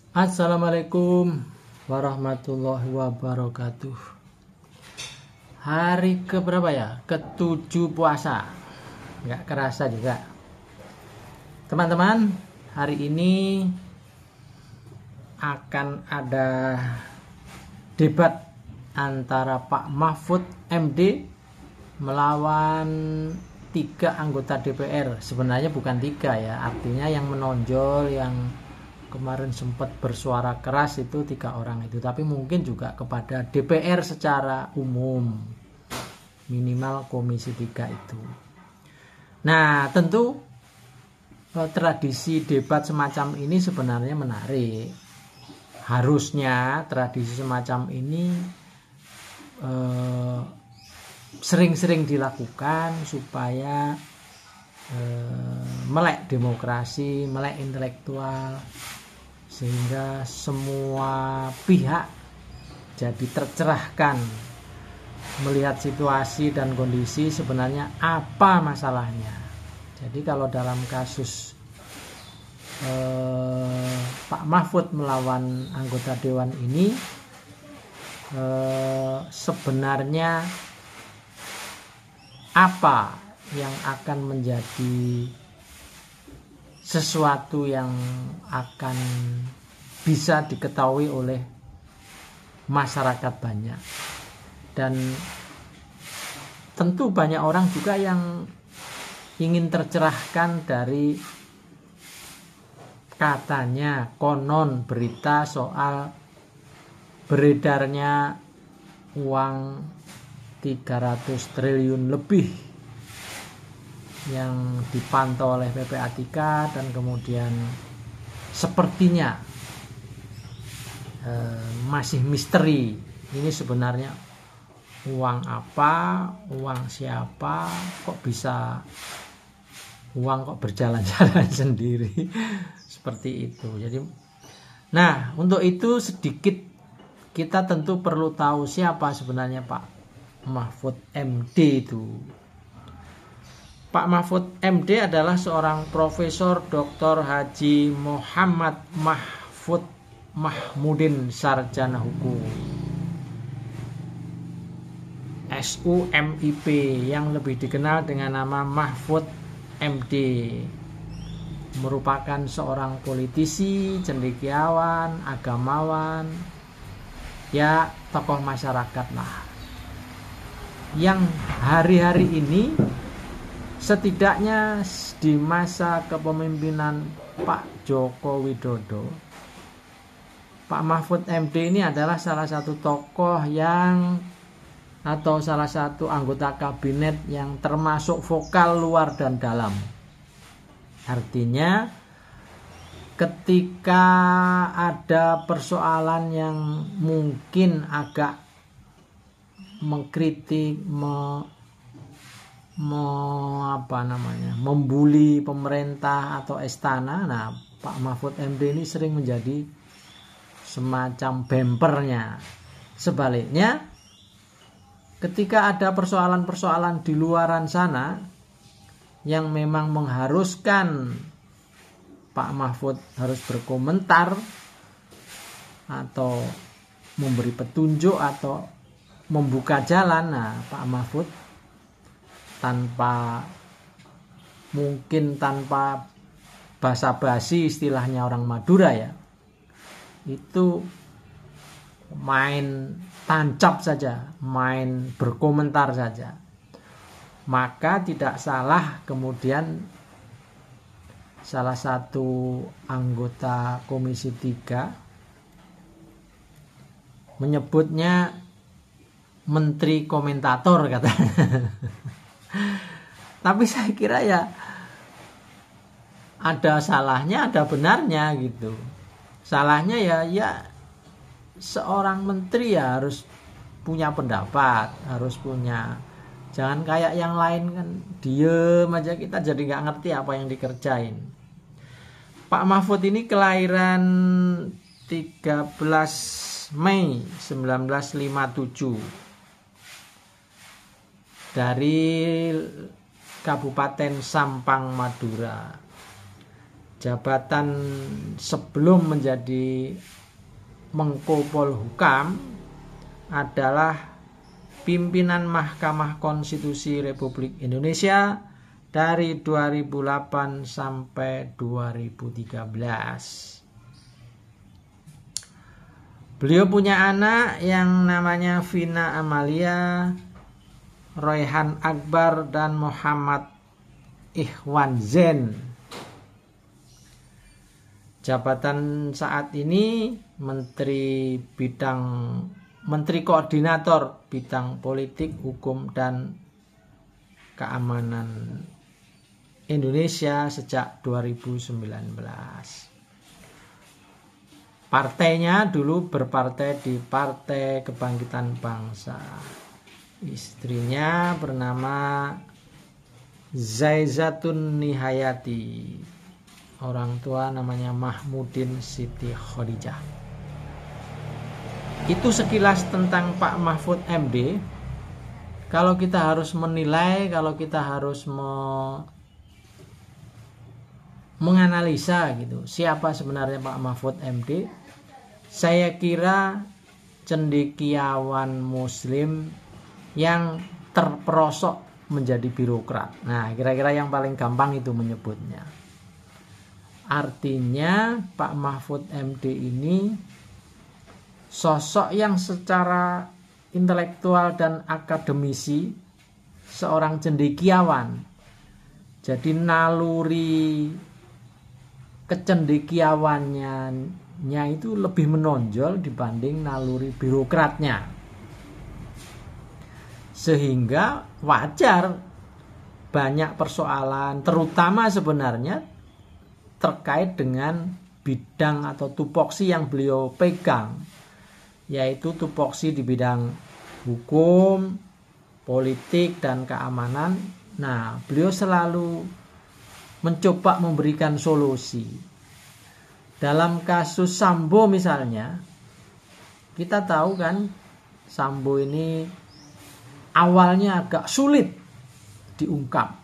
Assalamualaikum warahmatullahi wabarakatuh. Hari keberapa ya? Ke-7 puasa. Nggak kerasa juga. Teman-teman, hari ini akan ada debat antara Pak Mahfud MD melawan 3 anggota DPR. Sebenarnya bukan 3 ya, artinya yang menonjol, yang kemarin sempat bersuara keras itu 3 orang itu, tapi mungkin juga kepada DPR secara umum, minimal Komisi 3 itu. Nah, tentu tradisi debat semacam ini sebenarnya menarik. Harusnya tradisi semacam ini sering-sering dilakukan supaya melek demokrasi, melek intelektual, sehingga semua pihak jadi tercerahkan melihat situasi dan kondisi sebenarnya apa masalahnya. Jadi kalau dalam kasus Pak Mahfud melawan anggota dewan ini, sebenarnya apa yang akan menjadi sesuatu yang akan bisa diketahui oleh masyarakat banyak, dan tentu banyak orang juga yang ingin tercerahkan dari katanya konon berita soal beredarnya uang 300 triliun lebih yang dipantau oleh PPATK, dan kemudian sepertinya masih misteri. Ini sebenarnya uang apa, uang siapa, kok bisa uang kok berjalan-jalan sendiri seperti itu. Jadi, nah, untuk itu sedikit kita tentu perlu tahu siapa sebenarnya Pak Mahfud MD itu. Pak Mahfud MD adalah seorang Profesor Dr. Haji Muhammad Mahfud Mahmudin, sarjana hukum SUMIP, yang lebih dikenal dengan nama Mahfud MD. Merupakan seorang politisi, cendekiawan, agamawan, ya tokoh masyarakat lah, yang hari-hari ini setidaknya di masa kepemimpinan Pak Joko Widodo, Pak Mahfud MD ini adalah salah satu tokoh yang, atau salah satu anggota kabinet yang termasuk vokal luar dan dalam. Artinya ketika ada persoalan yang mungkin agak mengkritik, membuli pemerintah atau istana, nah Pak Mahfud MD ini sering menjadi semacam bempernya. Sebaliknya, ketika ada persoalan-persoalan di luaran sana yang memang mengharuskan Pak Mahfud harus berkomentar atau memberi petunjuk atau membuka jalan, nah Pak Mahfud tanpa basa-basi, istilahnya orang Madura ya, itu main tancap saja, main berkomentar saja. Maka tidak salah kemudian salah satu anggota Komisi 3 menyebutnya menteri komentator, katanya. Tapi saya kira ya ada salahnya, ada benarnya gitu. Salahnya ya seorang menteri ya harus punya pendapat, harus punya, jangan kayak yang lain kan diem aja, kita jadi nggak ngerti apa yang dikerjain. Pak Mahfud ini kelahiran 13 Mei 1957 dari Kabupaten Sampang, Madura. jabatan sebelum menjadi Menko Polhukam adalah pimpinan Mahkamah Konstitusi Republik Indonesia dari 2008 sampai 2013. Beliau punya anak yang namanya Vina Amalia, Royhan Akbar, dan Muhammad Ikhwan Zain. Jabatan saat ini Menteri Koordinator Bidang Politik, Hukum, dan Keamanan Indonesia sejak 2019. Partainya dulu berpartai di Partai Kebangkitan Bangsa. Istrinya bernama Zaizatun Nihayati. Orang tua namanya Mahmudin Siti Khadijah. Itu sekilas tentang Pak Mahfud MD. Kalau kita harus menilai, kalau kita harus menganalisa gitu, siapa sebenarnya Pak Mahfud MD? Saya kira cendekiawan muslim yang terperosok menjadi birokrat. Nah, kira-kira yang paling gampang itu menyebutnya. Artinya Pak Mahfud MD ini sosok yang secara intelektual dan akademisi seorang cendekiawan. Jadi naluri kecendekiawannya itu lebih menonjol dibanding naluri birokratnya. Sehingga wajar banyak persoalan, terutama sebenarnya terkait dengan bidang atau tupoksi yang beliau pegang, yaitu tupoksi di bidang hukum, politik, dan keamanan. Nah, beliau selalu mencoba memberikan solusi. Dalam kasus Sambo misalnya, kita tahu kan Sambo ini awalnya agak sulit diungkap,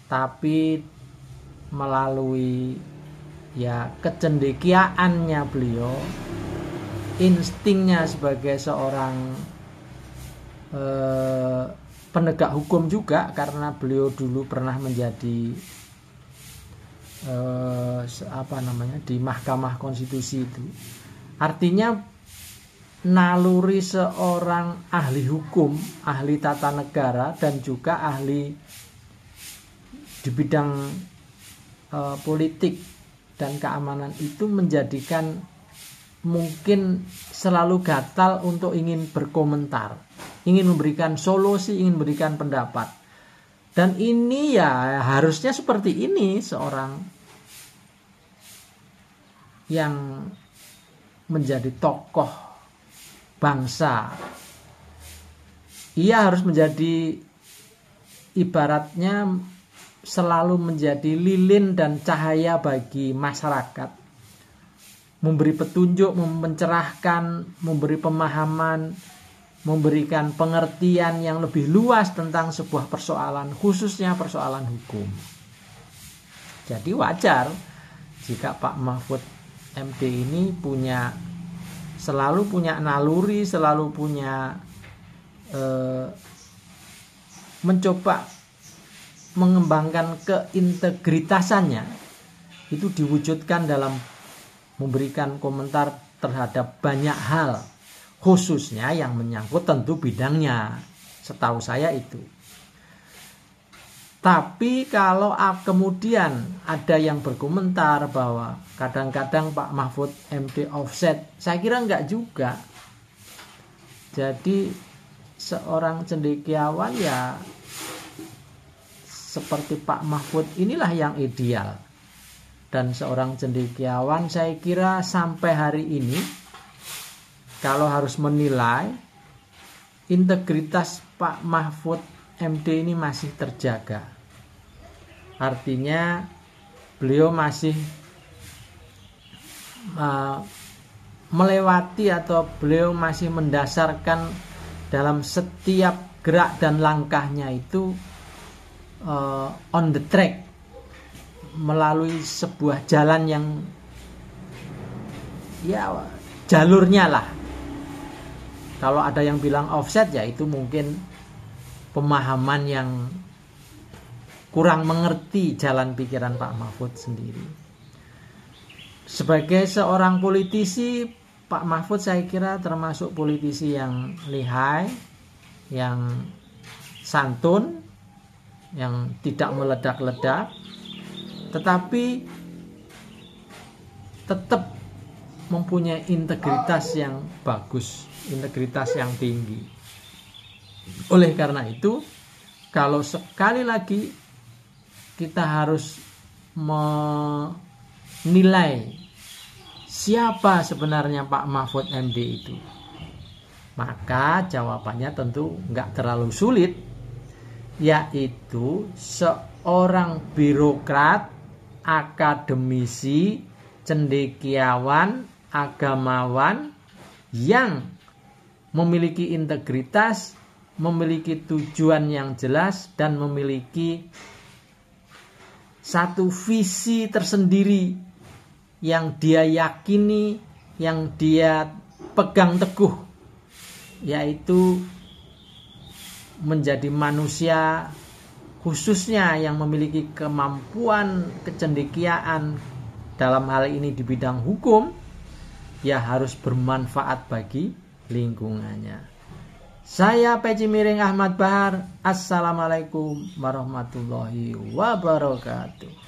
tapi melalui kecendekiaannya beliau, instingnya sebagai seorang penegak hukum juga, karena beliau dulu pernah menjadi di Mahkamah Konstitusi itu. Artinya naluri seorang ahli hukum, ahli tata negara, dan juga ahli di bidang politik dan keamanan itu menjadikan mungkin selalu gatal untuk ingin berkomentar, ingin memberikan solusi, ingin memberikan pendapat. Dan ini ya harusnya seperti ini seorang yang menjadi tokoh bangsa. Ia harus menjadi ibaratnya selalu menjadi lilin dan cahaya bagi masyarakat, memberi petunjuk, mencerahkan, memberi pemahaman, memberikan pengertian yang lebih luas tentang sebuah persoalan, khususnya persoalan hukum. Jadi wajar jika Pak Mahfud MD ini selalu punya naluri, selalu punya mencoba mengembangkan keintegritasannya itu diwujudkan dalam memberikan komentar terhadap banyak hal, khususnya yang menyangkut tentu bidangnya, setahu saya itu. Tapi kalau kemudian ada yang berkomentar bahwa kadang-kadang Pak Mahfud MD offset, saya kira enggak juga. Jadi seorang cendekiawan ya seperti Pak Mahfud inilah yang ideal. Dan seorang cendekiawan saya kira sampai hari ini kalau harus menilai, integritas Pak Mahfud MD ini masih terjaga. Artinya beliau masih melewati atau beliau masih mendasarkan dalam setiap gerak dan langkahnya itu on the track, melalui sebuah jalan yang ya jalurnya lah. Kalau ada yang bilang offset, ya itu mungkin pemahaman yang kurang mengerti jalan pikiran Pak Mahfud sendiri. Sebagai seorang politisi, Pak Mahfud saya kira termasuk politisi yang lihai, yang santun, yang tidak meledak-ledak, tetapi tetap mempunyai integritas yang bagus, integritas yang tinggi. Oleh karena itu, kalau sekali lagi kita harus menilai siapa sebenarnya Pak Mahfud MD itu, maka jawabannya tentu nggak terlalu sulit, yaitu seorang birokrat, akademisi, cendekiawan, agamawan yang memiliki integritas, memiliki tujuan yang jelas, dan memiliki satu visi tersendiri yang dia yakini, yang dia pegang teguh, yaitu menjadi manusia khususnya yang memiliki kemampuan kecendekiaan dalam hal ini di bidang hukum, ya harus bermanfaat bagi lingkungannya. Saya Peci Miring Ahmad Bahar. Assalamualaikum warahmatullahi wabarakatuh.